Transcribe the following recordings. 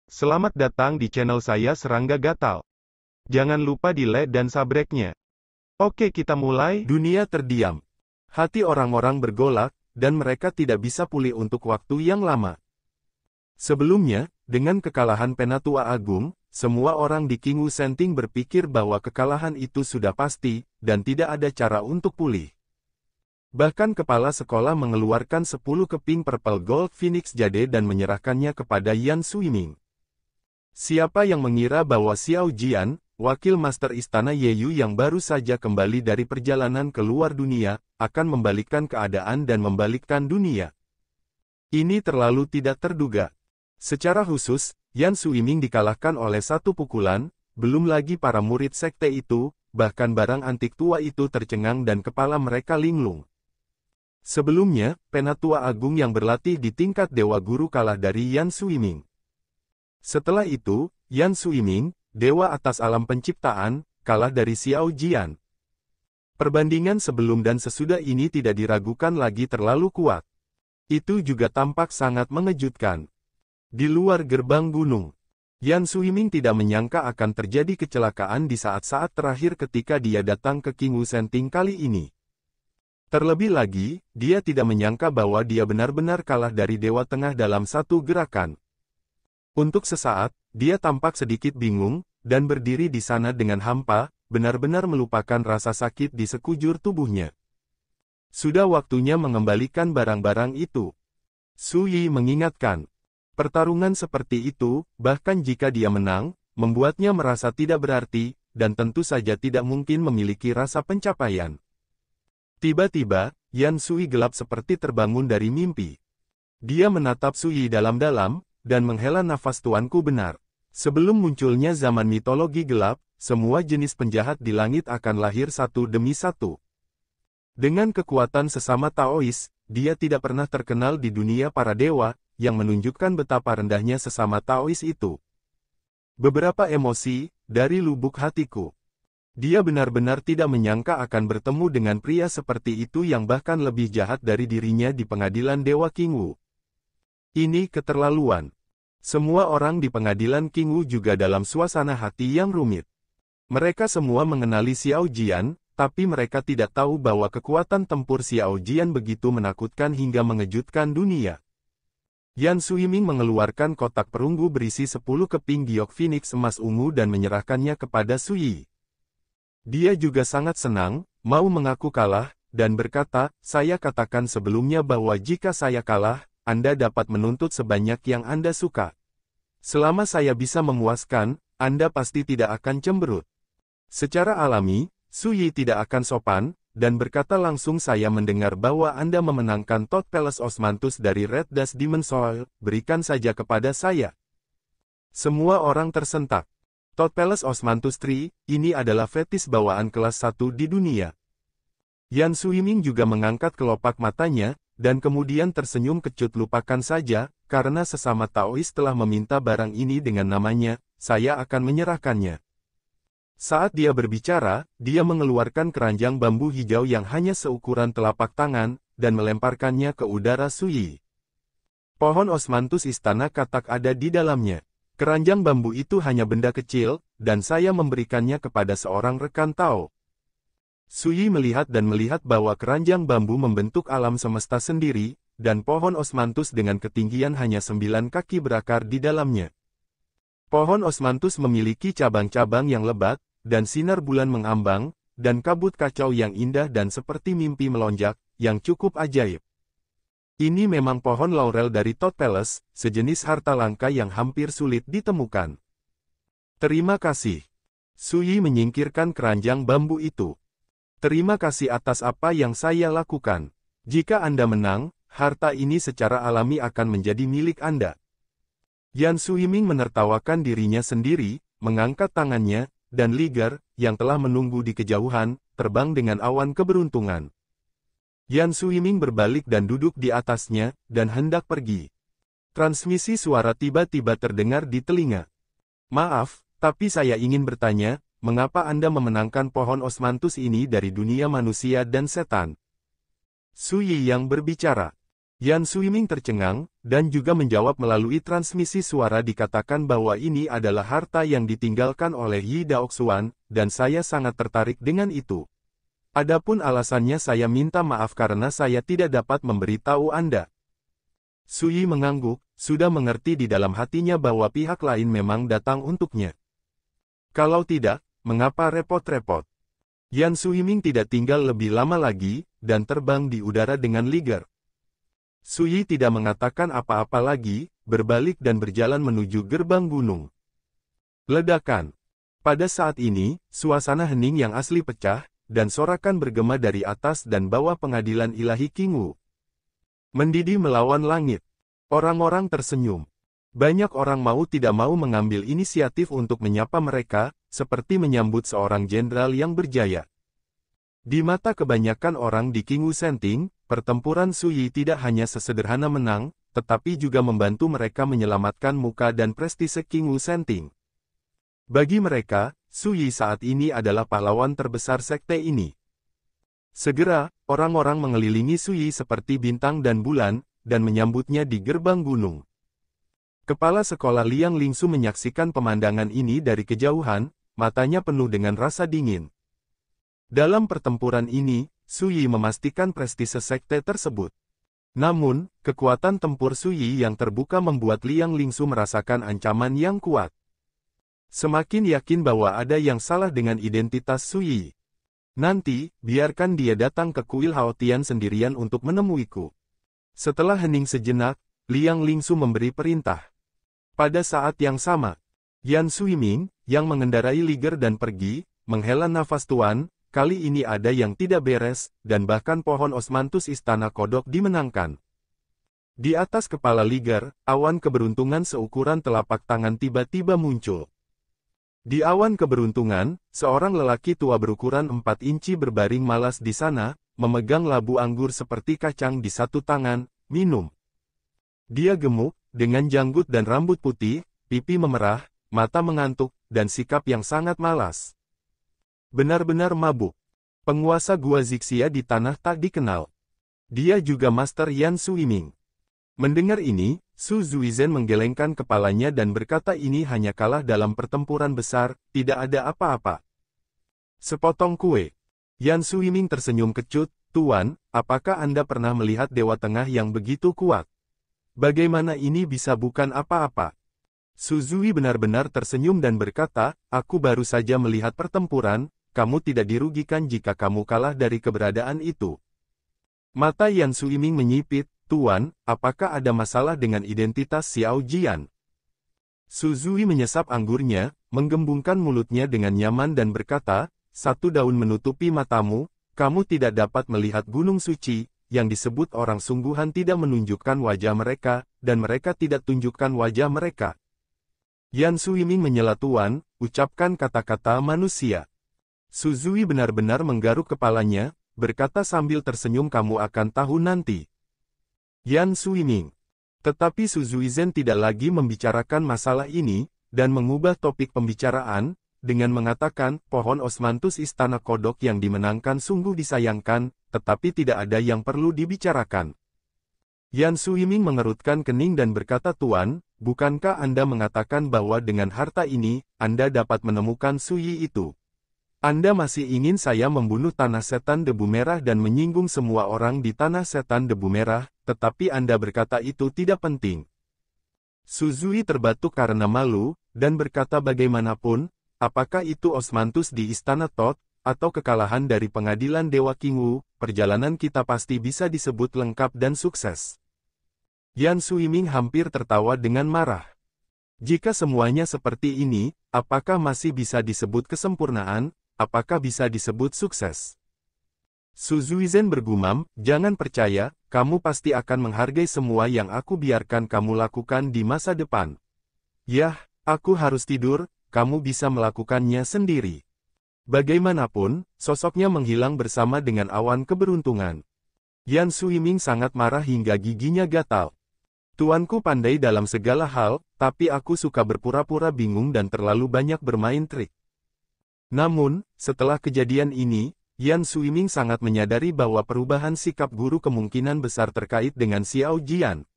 Selamat datang di channel saya Serangga Gatal. Jangan lupa di like dan subscribe-nya. Oke, kita mulai. Dunia terdiam. Hati orang-orang bergolak, dan mereka tidak bisa pulih untuk waktu yang lama. Sebelumnya, dengan kekalahan Penatua Agung, semua orang di King Wu Senting berpikir bahwa kekalahan itu sudah pasti, dan tidak ada cara untuk pulih. Bahkan kepala sekolah mengeluarkan 10 keping Purple Gold Phoenix Jade dan menyerahkannya kepada Yan Suiming. Siapa yang mengira bahwa Xiao Jian, wakil master istana Yeyu yang baru saja kembali dari perjalanan ke luar dunia, akan membalikkan keadaan dan membalikkan dunia. Ini terlalu tidak terduga. Secara khusus, Yan Suiming dikalahkan oleh satu pukulan, belum lagi para murid sekte itu, bahkan barang antik tua itu tercengang dan kepala mereka linglung. Sebelumnya, Penatua Agung yang berlatih di tingkat Dewa Guru kalah dari Yan Suiming. Setelah itu, Yan Suiming, Dewa atas alam penciptaan, kalah dari Xiao Jian. Perbandingan sebelum dan sesudah ini tidak diragukan lagi terlalu kuat. Itu juga tampak sangat mengejutkan. Di luar gerbang gunung, Yan Suiming tidak menyangka akan terjadi kecelakaan di saat-saat terakhir ketika dia datang ke King Wu Senting kali ini. Terlebih lagi, dia tidak menyangka bahwa dia benar-benar kalah dari Dewa Tengah dalam satu gerakan. Untuk sesaat, dia tampak sedikit bingung, dan berdiri di sana dengan hampa, benar-benar melupakan rasa sakit di sekujur tubuhnya. Sudah waktunya mengembalikan barang-barang itu. Su Yi mengingatkan. Pertarungan seperti itu, bahkan jika dia menang, membuatnya merasa tidak berarti, dan tentu saja tidak mungkin memiliki rasa pencapaian. Tiba-tiba, Yan Sui gelap seperti terbangun dari mimpi. Dia menatap Su Yi dalam-dalam, dan menghela nafas tuanku benar. Sebelum munculnya zaman mitologi gelap, semua jenis penjahat di langit akan lahir satu demi satu. Dengan kekuatan sesama Taois, dia tidak pernah terkenal di dunia para dewa, yang menunjukkan betapa rendahnya sesama Taois itu. Beberapa emosi, dari lubuk hatiku. Dia benar-benar tidak menyangka akan bertemu dengan pria seperti itu yang bahkan lebih jahat dari dirinya di pengadilan Dewa King Wu. Ini keterlaluan. Semua orang di pengadilan King Wu juga dalam suasana hati yang rumit. Mereka semua mengenali Xiao Jian, tapi mereka tidak tahu bahwa kekuatan tempur Xiao Jian begitu menakutkan hingga mengejutkan dunia. Yan Suiming mengeluarkan kotak perunggu berisi 10 keping giok Phoenix emas ungu dan menyerahkannya kepada Su Yi. Dia juga sangat senang, mau mengaku kalah, dan berkata, saya katakan sebelumnya bahwa jika saya kalah, Anda dapat menuntut sebanyak yang Anda suka. Selama saya bisa memuaskan, Anda pasti tidak akan cemberut. Secara alami, Su Yi tidak akan sopan, dan berkata langsung saya mendengar bahwa Anda memenangkan Todd Palace Osmanthus dari Red Dust Demon Soil, berikan saja kepada saya. Semua orang tersentak. Todd Palace Osmanthus III, ini adalah fetis bawaan kelas 1 di dunia. Yan Suiming juga mengangkat kelopak matanya, dan kemudian tersenyum kecut lupakan saja, karena sesama Taois telah meminta barang ini dengan namanya, saya akan menyerahkannya. Saat dia berbicara, dia mengeluarkan keranjang bambu hijau yang hanya seukuran telapak tangan, dan melemparkannya ke udara Su Yi. Pohon Osmanthus istana katak ada di dalamnya. Keranjang bambu itu hanya benda kecil, dan saya memberikannya kepada seorang rekan Tao. Su Yi melihat dan melihat bahwa keranjang bambu membentuk alam semesta sendiri, dan pohon Osmanthus dengan ketinggian hanya 9 kaki berakar di dalamnya. Pohon Osmanthus memiliki cabang-cabang yang lebat, dan sinar bulan mengambang, dan kabut kacau yang indah dan seperti mimpi melonjak, yang cukup ajaib. Ini memang pohon laurel dari Todd Palace, sejenis harta langka yang hampir sulit ditemukan. Terima kasih. Su Yi menyingkirkan keranjang bambu itu. Terima kasih atas apa yang saya lakukan. Jika Anda menang, harta ini secara alami akan menjadi milik Anda. Yan Suiming menertawakan dirinya sendiri, mengangkat tangannya, dan Liger, yang telah menunggu di kejauhan, terbang dengan awan keberuntungan. Yan Suiming berbalik dan duduk di atasnya, dan hendak pergi. Transmisi suara tiba-tiba terdengar di telinga. Maaf, tapi saya ingin bertanya, mengapa Anda memenangkan pohon Osmanthus ini dari dunia manusia dan setan? Su Yi yang berbicara. Yan Suiming tercengang, dan juga menjawab melalui transmisi suara dikatakan bahwa ini adalah harta yang ditinggalkan oleh Yi Daoxuan, dan saya sangat tertarik dengan itu. Adapun alasannya saya minta maaf karena saya tidak dapat memberitahu Anda. Su Yi mengangguk, sudah mengerti di dalam hatinya bahwa pihak lain memang datang untuknya. Kalau tidak, mengapa repot-repot? Yan Suiming tidak tinggal lebih lama lagi, dan terbang di udara dengan Liger. Su Yi tidak mengatakan apa-apa lagi, berbalik dan berjalan menuju gerbang gunung. Ledakan. Pada saat ini, suasana hening yang asli pecah, dan sorakan bergema dari atas dan bawah pengadilan ilahi King Wu. Mendidih melawan langit. Orang-orang tersenyum. Banyak orang mau tidak mau mengambil inisiatif untuk menyapa mereka, seperti menyambut seorang jenderal yang berjaya. Di mata kebanyakan orang di King Wu Senting, pertempuran Su Yi tidak hanya sesederhana menang, tetapi juga membantu mereka menyelamatkan muka dan prestise King Wu Senting. Bagi mereka, Su Yi saat ini adalah pahlawan terbesar sekte ini. Segera, orang-orang mengelilingi Su Yi seperti bintang dan bulan, dan menyambutnya di gerbang gunung. Kepala sekolah Liang Lingsu menyaksikan pemandangan ini dari kejauhan, matanya penuh dengan rasa dingin. Dalam pertempuran ini, Su Yi memastikan prestise sekte tersebut. Namun, kekuatan tempur Su Yi yang terbuka membuat Liang Lingsu merasakan ancaman yang kuat. Semakin yakin bahwa ada yang salah dengan identitas Su Yi. Nanti, biarkan dia datang ke kuil Haotian sendirian untuk menemuiku. Setelah hening sejenak, Liang Lingsu memberi perintah. Pada saat yang sama, Yan Suiming, yang mengendarai Liger dan pergi, menghela nafas tuan. Kali ini ada yang tidak beres, dan bahkan pohon osmanthus istana kodok dimenangkan. Di atas kepala Liger, awan keberuntungan seukuran telapak tangan tiba-tiba muncul. Di awan keberuntungan, seorang lelaki tua berukuran 4 inci berbaring malas di sana, memegang labu anggur seperti kacang di satu tangan, minum. Dia gemuk, dengan janggut dan rambut putih, pipi memerah, mata mengantuk, dan sikap yang sangat malas. Benar-benar mabuk. Penguasa Gua Zixia di tanah tak dikenal. Dia juga Master Yan Suiming. Mendengar ini, Su Zuizhen menggelengkan kepalanya dan berkata ini hanya kalah dalam pertempuran besar, tidak ada apa-apa. Sepotong kue. Yan Suiming tersenyum kecut, Tuan, apakah Anda pernah melihat Dewa Tengah yang begitu kuat? Bagaimana ini bisa bukan apa-apa? Su Zui benar-benar tersenyum dan berkata, aku baru saja melihat pertempuran, kamu tidak dirugikan jika kamu kalah dari keberadaan itu. Mata Yan Suiming menyipit, Tuan, apakah ada masalah dengan identitas Xiao Jian? Su Zui menyesap anggurnya, menggembungkan mulutnya dengan nyaman dan berkata, satu daun menutupi matamu, kamu tidak dapat melihat gunung suci, yang disebut orang sungguhan tidak menunjukkan wajah mereka, dan mereka tidak tunjukkan wajah mereka. Yan Suiming menyela Tuan, ucapkan kata-kata manusia. Su Zui benar-benar menggaruk kepalanya, berkata sambil tersenyum kamu akan tahu nanti. Yan Suiming. Tetapi Su Zuizhen tidak lagi membicarakan masalah ini, dan mengubah topik pembicaraan, dengan mengatakan, pohon osmanthus istana kodok yang dimenangkan sungguh disayangkan, tetapi tidak ada yang perlu dibicarakan. Yan Suiming mengerutkan kening dan berkata Tuan, bukankah Anda mengatakan bahwa dengan harta ini, Anda dapat menemukan Su Yi itu? Anda masih ingin saya membunuh tanah setan debu merah dan menyinggung semua orang di tanah setan debu merah, tetapi Anda berkata itu tidak penting. Su Zui terbatuk karena malu, dan berkata bagaimanapun, apakah itu osmanthus di istana Tot, atau kekalahan dari pengadilan Dewa King Wu, perjalanan kita pasti bisa disebut lengkap dan sukses. Yan Suiming hampir tertawa dengan marah. Jika semuanya seperti ini, apakah masih bisa disebut kesempurnaan? Apakah bisa disebut sukses? Su Zuizhen bergumam, jangan percaya, kamu pasti akan menghargai semua yang aku biarkan kamu lakukan di masa depan. Yah, aku harus tidur, kamu bisa melakukannya sendiri. Bagaimanapun, sosoknya menghilang bersama dengan awan keberuntungan. Yan Suiming sangat marah hingga giginya gatal. Tuanku pandai dalam segala hal, tapi aku suka berpura-pura bingung dan terlalu banyak bermain trik. Namun, setelah kejadian ini, Yan Suiming sangat menyadari bahwa perubahan sikap guru kemungkinan besar terkait dengan Xiao Jian.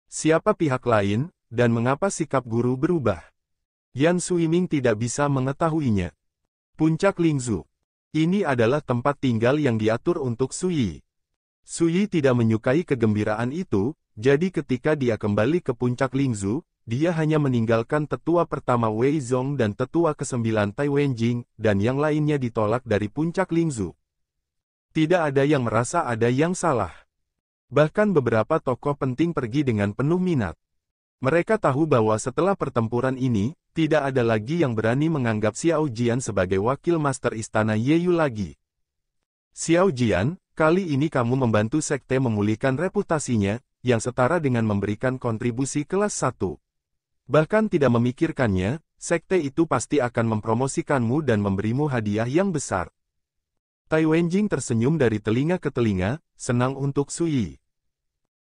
Siapa pihak lain, dan mengapa sikap guru berubah? Yan Suiming tidak bisa mengetahuinya. Puncak Lingzhu. Ini adalah tempat tinggal yang diatur untuk Suyi. Suyi tidak menyukai kegembiraan itu, jadi ketika dia kembali ke puncak Lingzhu, dia hanya meninggalkan tetua pertama Wei Zong dan tetua ke-9 Tai Wenjing, dan yang lainnya ditolak dari puncak Lingzhu. Tidak ada yang merasa ada yang salah. Bahkan beberapa tokoh penting pergi dengan penuh minat. Mereka tahu bahwa setelah pertempuran ini, tidak ada lagi yang berani menganggap Xiao Jian sebagai wakil master istana Yeyu lagi. Xiao Jian, kali ini kamu membantu sekte memulihkan reputasinya, yang setara dengan memberikan kontribusi kelas 1. Bahkan tidak memikirkannya, sekte itu pasti akan mempromosikanmu dan memberimu hadiah yang besar. Tai Wenjing tersenyum dari telinga ke telinga, senang untuk Suyi.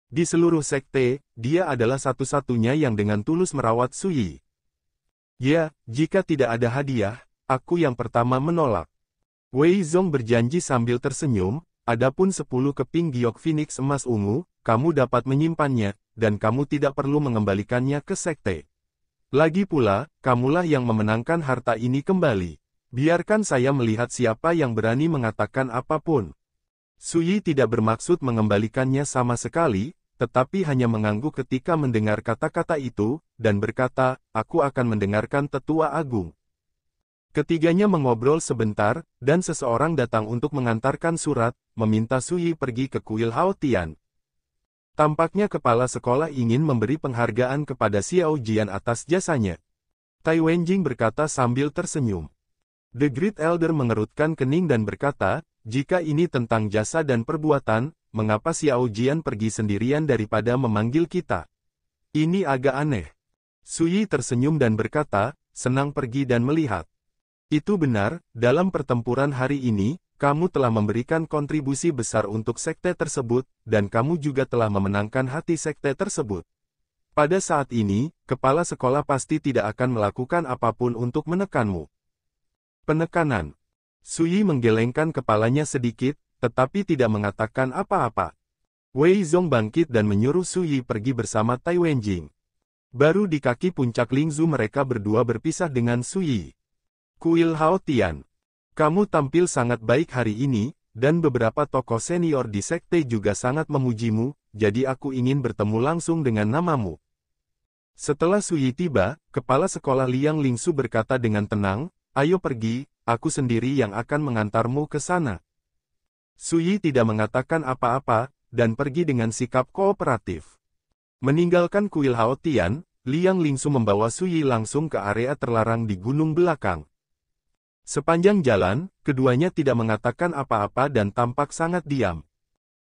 Di seluruh sekte, dia adalah satu-satunya yang dengan tulus merawat Suyi. Ya, jika tidak ada hadiah, aku yang pertama menolak. Wei Zong berjanji sambil tersenyum, adapun 10 keping giok Phoenix emas ungu, kamu dapat menyimpannya, dan kamu tidak perlu mengembalikannya ke sekte. Lagi pula, kamulah yang memenangkan harta ini kembali. Biarkan saya melihat siapa yang berani mengatakan apapun. Suyi tidak bermaksud mengembalikannya sama sekali, tetapi hanya mengangguk ketika mendengar kata-kata itu, dan berkata, aku akan mendengarkan tetua agung. Ketiganya mengobrol sebentar, dan seseorang datang untuk mengantarkan surat, meminta Suyi pergi ke kuil Hao Tian. Tampaknya kepala sekolah ingin memberi penghargaan kepada Xiao Jian atas jasanya. Tai Wenjing berkata sambil tersenyum. The Great Elder mengerutkan kening dan berkata, jika ini tentang jasa dan perbuatan, mengapa Xiao Jian pergi sendirian daripada memanggil kita? Ini agak aneh. Suyi tersenyum dan berkata, senang pergi dan melihat. Itu benar, dalam pertempuran hari ini, kamu telah memberikan kontribusi besar untuk sekte tersebut, dan kamu juga telah memenangkan hati sekte tersebut. Pada saat ini, kepala sekolah pasti tidak akan melakukan apapun untuk menekanmu. Penekanan. Suyi menggelengkan kepalanya sedikit, tetapi tidak mengatakan apa-apa. Wei Zong bangkit dan menyuruh Suyi pergi bersama Tai Wenjing. Baru di kaki puncak Lingzhu mereka berdua berpisah dengan Suyi. Kuil Hao Tian. Kamu tampil sangat baik hari ini, dan beberapa tokoh senior di sekte juga sangat memujimu, jadi aku ingin bertemu langsung dengan namamu. Setelah Suyi tiba, kepala sekolah Liang Lingsu berkata dengan tenang, ayo pergi, aku sendiri yang akan mengantarmu ke sana. Suyi tidak mengatakan apa-apa, dan pergi dengan sikap kooperatif. Meninggalkan kuil Hao Tian, Liang Lingsu membawa Suyi langsung ke area terlarang di gunung belakang. Sepanjang jalan, keduanya tidak mengatakan apa-apa dan tampak sangat diam.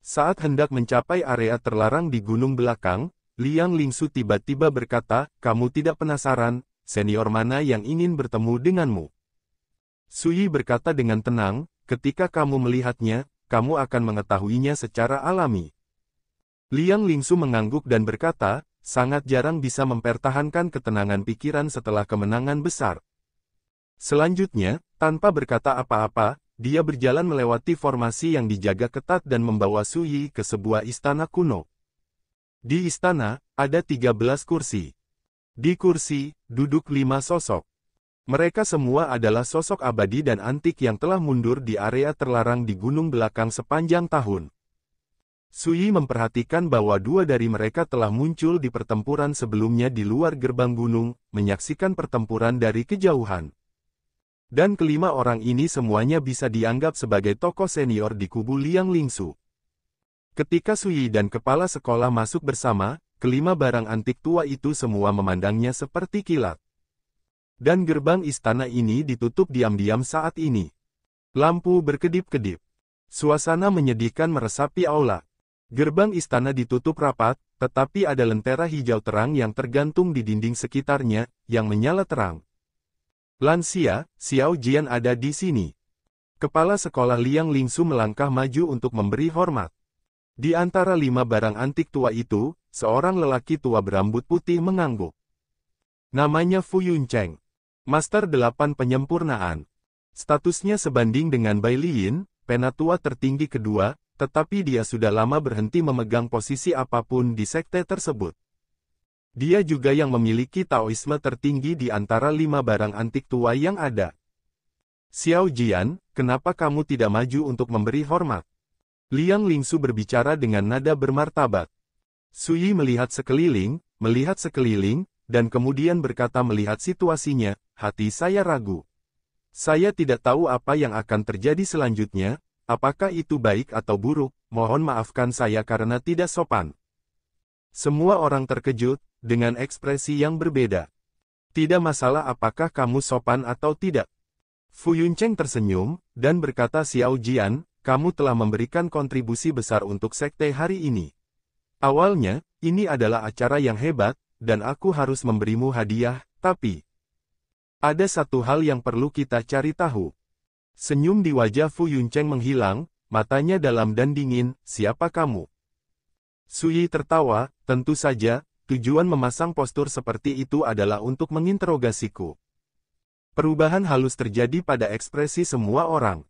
Saat hendak mencapai area terlarang di gunung belakang, Liang Lingsu tiba-tiba berkata, kamu tidak penasaran, senior mana yang ingin bertemu denganmu? Suyi berkata dengan tenang, ketika kamu melihatnya, kamu akan mengetahuinya secara alami. Liang Lingsu mengangguk dan berkata, sangat jarang bisa mempertahankan ketenangan pikiran setelah kemenangan besar. Selanjutnya, tanpa berkata apa-apa, dia berjalan melewati formasi yang dijaga ketat dan membawa Suyi ke sebuah istana kuno. Di istana, ada 13 kursi. Di kursi, duduk 5 sosok. Mereka semua adalah sosok abadi dan antik yang telah mundur di area terlarang di gunung belakang sepanjang tahun. Suyi memperhatikan bahwa 2 dari mereka telah muncul di pertempuran sebelumnya di luar gerbang gunung, menyaksikan pertempuran dari kejauhan. Dan kelima orang ini semuanya bisa dianggap sebagai tokoh senior di kubu Liang Lingsu. Ketika Suyi dan kepala sekolah masuk bersama, kelima barang antik tua itu semua memandangnya seperti kilat. Dan gerbang istana ini ditutup diam-diam saat ini. Lampu berkedip-kedip. Suasana menyedihkan meresapi aula. Gerbang istana ditutup rapat, tetapi ada lentera hijau terang yang tergantung di dinding sekitarnya, yang menyala terang. Lansia, Xiao Jian ada di sini. Kepala sekolah Liang Lingsu melangkah maju untuk memberi hormat. Di antara 5 barang antik tua itu, seorang lelaki tua berambut putih mengangguk. Namanya Fu Yuncheng. Master 8 penyempurnaan. Statusnya sebanding dengan Bai Liyin, penatua tertinggi kedua, tetapi dia sudah lama berhenti memegang posisi apapun di sekte tersebut. Dia juga yang memiliki Taoisme tertinggi di antara 5 barang antik tua yang ada. Xiao Jian, kenapa kamu tidak maju untuk memberi hormat? Liang Lingsu berbicara dengan nada bermartabat. Sui melihat sekeliling, dan kemudian berkata melihat situasinya, hati saya ragu. Saya tidak tahu apa yang akan terjadi selanjutnya, apakah itu baik atau buruk, mohon maafkan saya karena tidak sopan. Semua orang terkejut, dengan ekspresi yang berbeda. Tidak masalah apakah kamu sopan atau tidak. Fu Yuncheng tersenyum, dan berkata Xiao Jian, kamu telah memberikan kontribusi besar untuk sekte hari ini. Awalnya, ini adalah acara yang hebat, dan aku harus memberimu hadiah, tapi ada satu hal yang perlu kita cari tahu. Senyum di wajah Fu Yuncheng menghilang, matanya dalam dan dingin, siapa kamu? Sui tertawa, tentu saja, tujuan memasang postur seperti itu adalah untuk menginterogasiku. Perubahan halus terjadi pada ekspresi semua orang.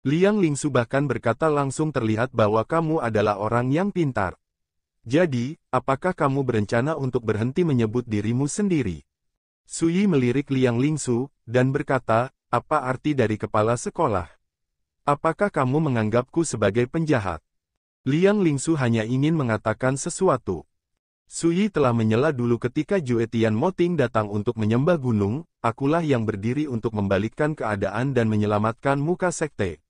Liang Lingsu bahkan berkata langsung terlihat bahwa kamu adalah orang yang pintar. Jadi, apakah kamu berencana untuk berhenti menyebut dirimu sendiri? Sui melirik Liang Lingsu, dan berkata, apa arti dari kepala sekolah? Apakah kamu menganggapku sebagai penjahat? Liang Lingsu hanya ingin mengatakan sesuatu. Sui telah menyela dulu ketika Jue Tian Moting datang untuk menyembah gunung, akulah yang berdiri untuk membalikkan keadaan dan menyelamatkan muka sekte.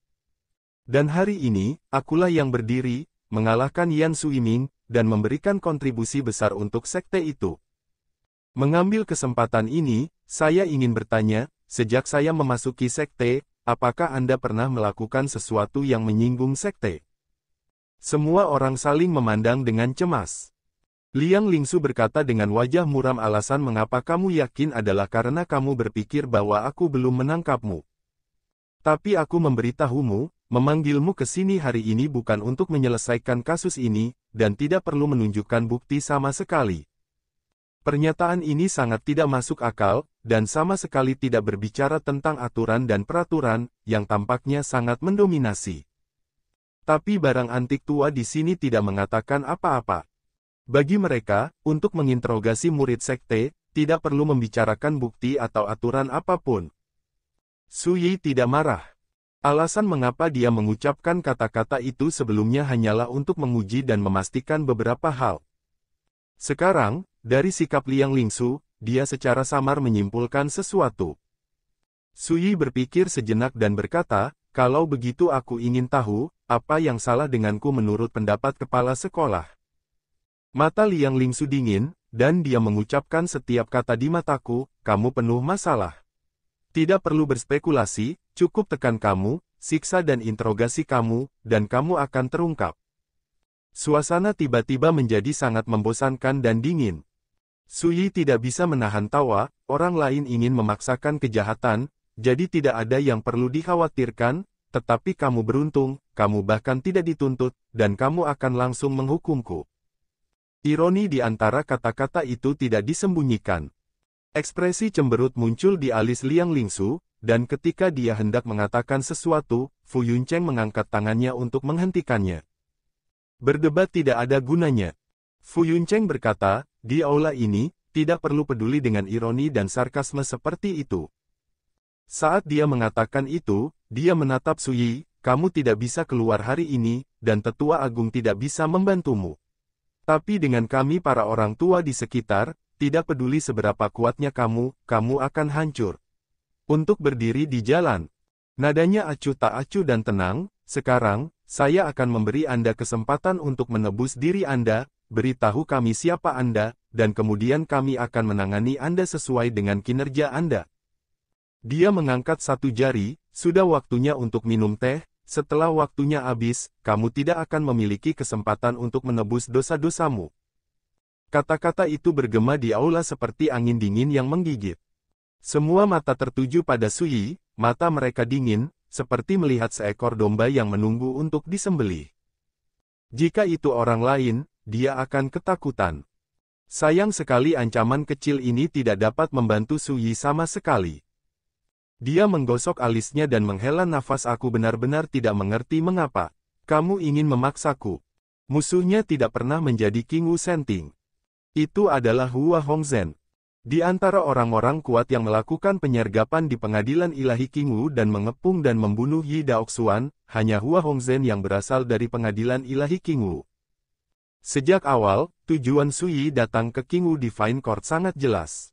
Dan hari ini, akulah yang berdiri, mengalahkan Yan Suiming, dan memberikan kontribusi besar untuk sekte itu. Mengambil kesempatan ini, saya ingin bertanya, sejak saya memasuki sekte, apakah Anda pernah melakukan sesuatu yang menyinggung sekte? Semua orang saling memandang dengan cemas. Liang Lingsu berkata dengan wajah muram alasan mengapa kamu yakin adalah karena kamu berpikir bahwa aku belum menangkapmu. Tapi aku memberitahumu, memanggilmu ke sini hari ini bukan untuk menyelesaikan kasus ini, dan tidak perlu menunjukkan bukti sama sekali. Pernyataan ini sangat tidak masuk akal, dan sama sekali tidak berbicara tentang aturan dan peraturan, yang tampaknya sangat mendominasi. Tapi barang antik tua di sini tidak mengatakan apa-apa. Bagi mereka, untuk menginterogasi murid sekte, tidak perlu membicarakan bukti atau aturan apapun. Sui tidak marah. Alasan mengapa dia mengucapkan kata-kata itu sebelumnya hanyalah untuk menguji dan memastikan beberapa hal. Sekarang, dari sikap Liang Lingsu, dia secara samar menyimpulkan sesuatu. Sui berpikir sejenak dan berkata, kalau begitu aku ingin tahu, apa yang salah denganku menurut pendapat kepala sekolah. Mata Liang Lingsu dingin, dan dia mengucapkan setiap kata di mataku, kamu penuh masalah. Tidak perlu berspekulasi, cukup tekan kamu, siksa dan interogasi kamu, dan kamu akan terungkap. Suasana tiba-tiba menjadi sangat membosankan dan dingin. Sui tidak bisa menahan tawa, orang lain ingin memaksakan kejahatan, jadi tidak ada yang perlu dikhawatirkan, tetapi kamu beruntung, kamu bahkan tidak dituntut, dan kamu akan langsung menghukumku. Ironi di antara kata-kata itu tidak disembunyikan. Ekspresi cemberut muncul di alis Liang Lingsu, dan ketika dia hendak mengatakan sesuatu, Fu Yuncheng mengangkat tangannya untuk menghentikannya. Berdebat tidak ada gunanya. Fu Yuncheng berkata, di aula ini, tidak perlu peduli dengan ironi dan sarkasme seperti itu. Saat dia mengatakan itu, dia menatap Sui, kamu tidak bisa keluar hari ini, dan tetua agung tidak bisa membantumu. Tapi dengan kami para orang tua di sekitar, tidak peduli seberapa kuatnya kamu akan hancur. Untuk berdiri di jalan. Nadanya acuh tak acuh dan tenang, sekarang, saya akan memberi Anda kesempatan untuk menebus diri Anda, beritahu kami siapa Anda, dan kemudian kami akan menangani Anda sesuai dengan kinerja Anda. Dia mengangkat satu jari, sudah waktunya untuk minum teh, setelah waktunya habis, kamu tidak akan memiliki kesempatan untuk menebus dosa-dosamu. Kata-kata itu bergema di aula seperti angin dingin yang menggigit. Semua mata tertuju pada Sui, mata mereka dingin, seperti melihat seekor domba yang menunggu untuk disembelih. Jika itu orang lain, dia akan ketakutan. Sayang sekali ancaman kecil ini tidak dapat membantu Sui sama sekali. Dia menggosok alisnya dan menghela nafas. Aku benar-benar tidak mengerti mengapa. Kamu ingin memaksaku. Musuhnya tidak pernah menjadi King Wu Senting. Itu adalah Hua Hongzhen. Di antara orang-orang kuat yang melakukan penyergapan di pengadilan ilahi King Wu dan mengepung dan membunuh Yi Daoxuan, hanya Hua Hongzhen yang berasal dari pengadilan ilahi King Wu. Sejak awal, tujuan Su Yi datang ke King Wu Divine Court sangat jelas.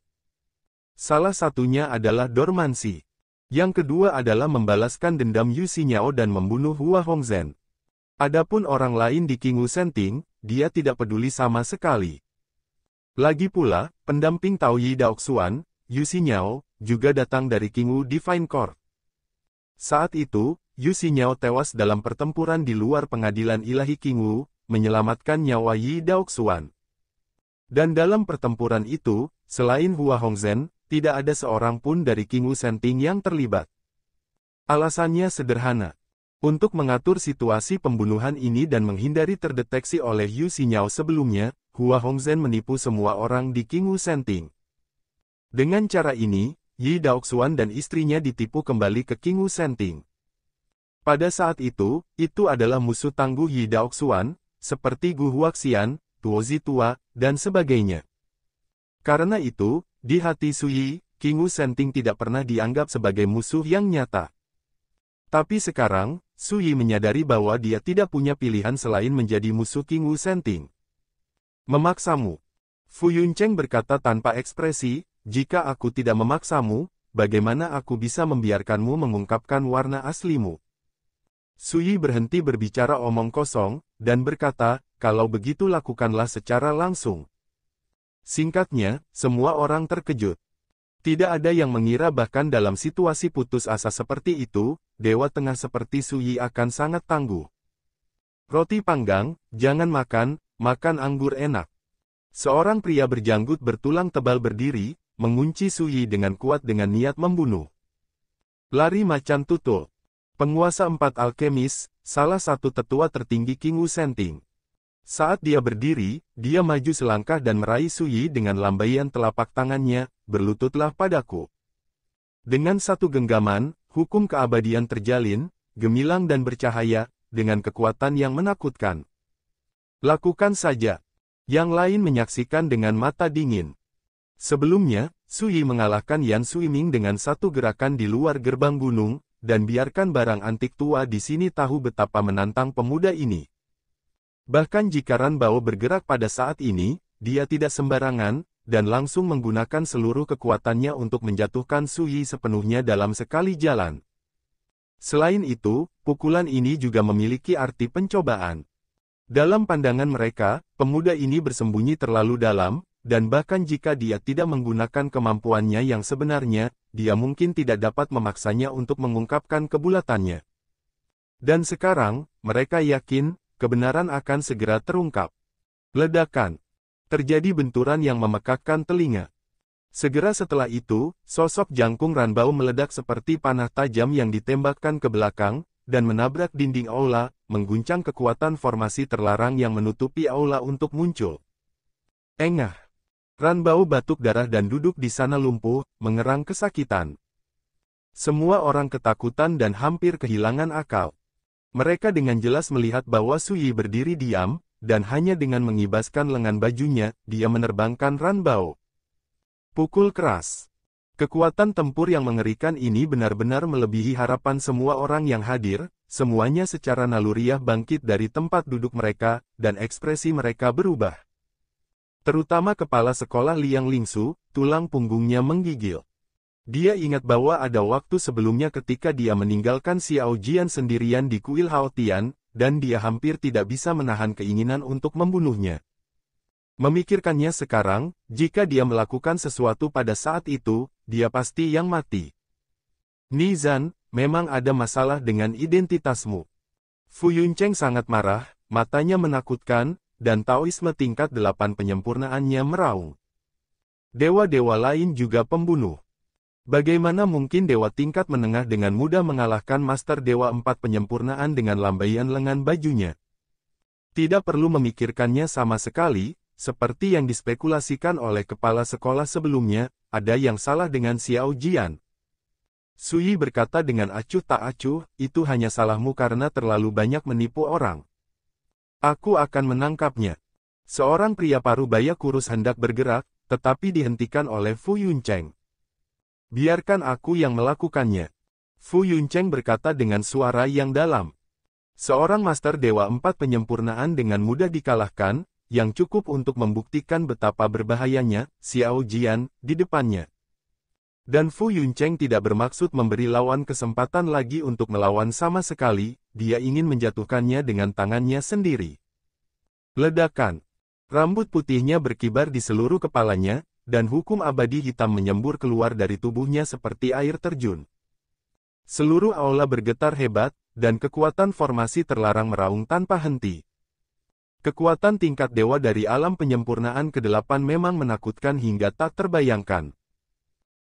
Salah satunya adalah dormansi. Yang kedua adalah membalaskan dendam Yu Xinyao dan membunuh Hua Hongzhen. Adapun orang lain di King Wu Senting, dia tidak peduli sama sekali. Lagi pula, pendamping Tao Yi Daoxuan, Yu Xinyao, juga datang dari King Wu Divine Court. Saat itu, Yu Xinyao tewas dalam pertempuran di luar pengadilan ilahi King Wu, menyelamatkan nyawa Yi Daoxuan. Dan dalam pertempuran itu, selain Hua Hongzhen, tidak ada seorang pun dari King Wu Senting yang terlibat. Alasannya sederhana. Untuk mengatur situasi pembunuhan ini dan menghindari terdeteksi oleh Yu Xinyao sebelumnya, Hua Hongzhen menipu semua orang di King Wu Senting. Dengan cara ini, Yi Daoxuan dan istrinya ditipu kembali ke King Wu Senting. Pada saat itu adalah musuh tangguh Yi Daoxuan, seperti Gu Huaxian, Tuo Zitua, dan sebagainya. Karena itu, di hati Su Yi, King Wu Senting tidak pernah dianggap sebagai musuh yang nyata. Tapi sekarang, Su Yi menyadari bahwa dia tidak punya pilihan selain menjadi musuh King Wu Senting. Memaksamu. Fu Yuncheng berkata tanpa ekspresi, jika aku tidak memaksamu, bagaimana aku bisa membiarkanmu mengungkapkan warna aslimu? Su Yi berhenti berbicara omong kosong, dan berkata, kalau begitu lakukanlah secara langsung. Singkatnya, semua orang terkejut. Tidak ada yang mengira bahkan dalam situasi putus asa seperti itu, Dewa Tengah seperti Su Yi akan sangat tangguh. Roti panggang, jangan makan, makan anggur enak. Seorang pria berjanggut bertulang tebal berdiri, mengunci Su Yi dengan kuat dengan niat membunuh. Lari macan tutul. Penguasa 4 alkemis, salah satu tetua tertinggi King Wu Senting. Saat dia berdiri, dia maju selangkah dan meraih Su Yi dengan lambaian telapak tangannya, berlututlah padaku. Dengan satu genggaman, hukum keabadian terjalin, gemilang dan bercahaya, dengan kekuatan yang menakutkan. Lakukan saja. Yang lain menyaksikan dengan mata dingin. Sebelumnya, Su Yi mengalahkan Yan Suiming dengan satu gerakan di luar gerbang gunung, dan biarkan barang antik tua di sini tahu betapa menantang pemuda ini. Bahkan jika Ran Bao bergerak pada saat ini, dia tidak sembarangan, dan langsung menggunakan seluruh kekuatannya untuk menjatuhkan Su Yi sepenuhnya dalam sekali jalan. Selain itu, pukulan ini juga memiliki arti pencobaan. Dalam pandangan mereka, pemuda ini bersembunyi terlalu dalam, dan bahkan jika dia tidak menggunakan kemampuannya yang sebenarnya, dia mungkin tidak dapat memaksanya untuk mengungkapkan kebulatannya. Dan sekarang, mereka yakin, kebenaran akan segera terungkap. Ledakan. Terjadi benturan yang memekakkan telinga. Segera setelah itu, sosok jangkung Ran Bao meledak seperti panah tajam yang ditembakkan ke belakang, dan menabrak dinding aula, mengguncang kekuatan formasi terlarang yang menutupi aula untuk muncul. Engah. Ran Bao batuk darah dan duduk di sana lumpuh, mengerang kesakitan. Semua orang ketakutan dan hampir kehilangan akal. Mereka dengan jelas melihat bahwa Su Yi berdiri diam, dan hanya dengan mengibaskan lengan bajunya, dia menerbangkan Ran Bao. Pukul keras. Kekuatan tempur yang mengerikan ini benar-benar melebihi harapan semua orang yang hadir, semuanya secara naluriah bangkit dari tempat duduk mereka, dan ekspresi mereka berubah. Terutama kepala sekolah Liang Lingsu, tulang punggungnya menggigil. Dia ingat bahwa ada waktu sebelumnya ketika dia meninggalkan Xiao Jian sendirian di kuil Haotian, dan dia hampir tidak bisa menahan keinginan untuk membunuhnya. Memikirkannya sekarang, jika dia melakukan sesuatu pada saat itu, dia pasti yang mati. Nizan, memang ada masalah dengan identitasmu. Fu Yuncheng sangat marah, matanya menakutkan, dan Taoisme tingkat 8 penyempurnaannya meraung. Dewa-dewa lain juga pembunuh. Bagaimana mungkin dewa tingkat menengah dengan mudah mengalahkan Master Dewa 4 penyempurnaan dengan lambaian lengan bajunya? Tidak perlu memikirkannya sama sekali, seperti yang dispekulasikan oleh kepala sekolah sebelumnya, ada yang salah dengan Xiao Jian. Sui berkata dengan acuh tak acuh, itu hanya salahmu karena terlalu banyak menipu orang. Aku akan menangkapnya. Seorang pria parubaya kurus hendak bergerak, tetapi dihentikan oleh Fu Yuncheng. Biarkan aku yang melakukannya. Fu Yuncheng berkata dengan suara yang dalam. Seorang master Dewa 4 penyempurnaan dengan mudah dikalahkan, yang cukup untuk membuktikan betapa berbahayanya, Xiao Jian, di depannya. Dan Fu Yuncheng tidak bermaksud memberi lawan kesempatan lagi untuk melawan sama sekali, dia ingin menjatuhkannya dengan tangannya sendiri. Ledakan. Rambut putihnya berkibar di seluruh kepalanya, dan hukum abadi hitam menyembur keluar dari tubuhnya seperti air terjun. Seluruh aula bergetar hebat, dan kekuatan formasi terlarang meraung tanpa henti. Kekuatan tingkat dewa dari alam penyempurnaan ke-8 memang menakutkan hingga tak terbayangkan.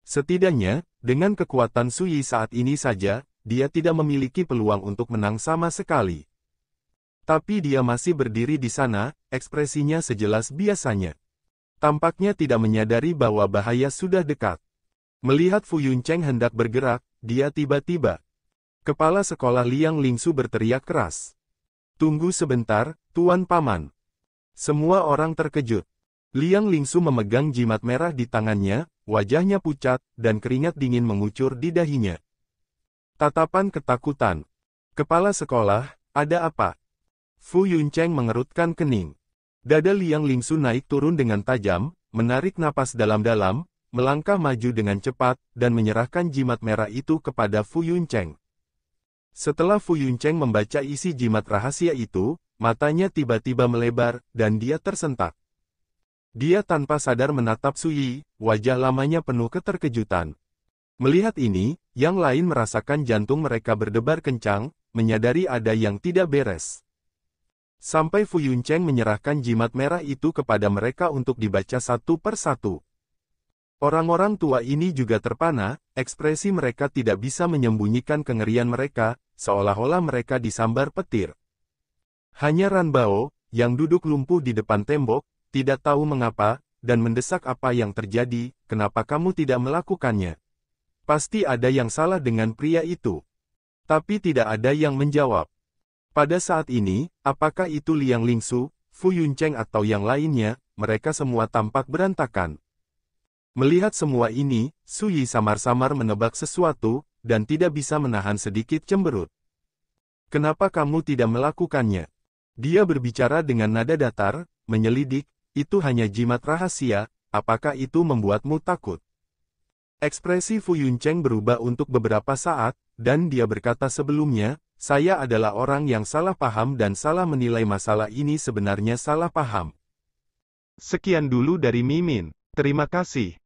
Setidaknya, dengan kekuatan Sui saat ini saja, dia tidak memiliki peluang untuk menang sama sekali. Tapi dia masih berdiri di sana, ekspresinya sejelas biasanya. Tampaknya tidak menyadari bahwa bahaya sudah dekat. Melihat Fu Yuncheng hendak bergerak, dia tiba-tiba. Kepala sekolah Liang Lingsu berteriak keras. Tunggu sebentar, Tuan Paman. Semua orang terkejut. Liang Lingsu memegang jimat merah di tangannya, wajahnya pucat, dan keringat dingin mengucur di dahinya. Tatapan ketakutan. Kepala sekolah, ada apa? Fu Yuncheng mengerutkan kening. Dada Liang Lingsu naik turun dengan tajam, menarik napas dalam-dalam, melangkah maju dengan cepat, dan menyerahkan jimat merah itu kepada Fu Yuncheng. Setelah Fu Yuncheng membaca isi jimat rahasia itu, matanya tiba-tiba melebar, dan dia tersentak. Dia tanpa sadar menatap Sui, wajah lamanya penuh keterkejutan. Melihat ini, yang lain merasakan jantung mereka berdebar kencang, menyadari ada yang tidak beres. Sampai Fu Yuncheng menyerahkan jimat merah itu kepada mereka untuk dibaca satu per satu. Orang-orang tua ini juga terpana, ekspresi mereka tidak bisa menyembunyikan kengerian mereka, seolah-olah mereka disambar petir. Hanya Ran Bao, yang duduk lumpuh di depan tembok, tidak tahu mengapa, dan mendesak apa yang terjadi, kenapa kamu tidak melakukannya? Pasti ada yang salah dengan pria itu. Tapi tidak ada yang menjawab. Pada saat ini, apakah itu Liang Lingsu, Fu Yuncheng atau yang lainnya, mereka semua tampak berantakan. Melihat semua ini, Sui samar-samar menebak sesuatu, dan tidak bisa menahan sedikit cemberut. Kenapa kamu tidak melakukannya? Dia berbicara dengan nada datar, menyelidik, itu hanya jimat rahasia, apakah itu membuatmu takut? Ekspresi Fu Yuncheng berubah untuk beberapa saat, dan dia berkata sebelumnya, saya adalah orang yang salah paham dan salah menilai masalah ini sebenarnya salah paham. Sekian dulu dari Mimin. Terima kasih.